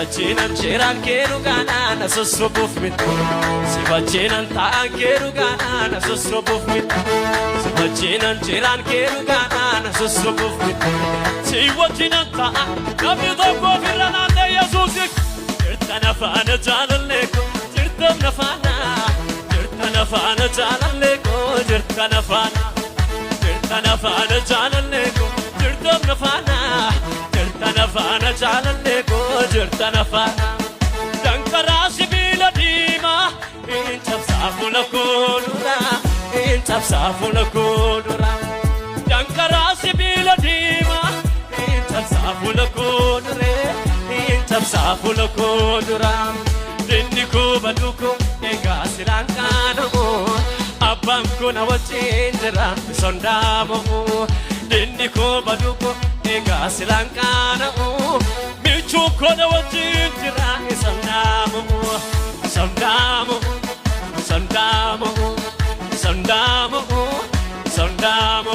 Sifachinan cheran keru gana na sossobuf mit Sifachinan taan keru gana na sossobuf mit Sifachinan cheran keru gana na sossobuf mit Sifachinan taan namni tokko firana de Yesuusik Jirta nafana jaalalleko jirta nafana Jirta nafana jaalalleko jirta nafana Jirta nafana jaalalleko jirta nafana Nafana jaalalleko jirta nafana dankarasi bila dima intabsaafu lakodura intabsaafu lakodura dankarasi bila dima intabsaafu lakodure intabsaafu lakodura dinniku baduko ega silankano abbanko na wajindra sondamo dinniku baduko ega silankana michuko na wajindira sandamo sandamo sandamo sandamo sandamo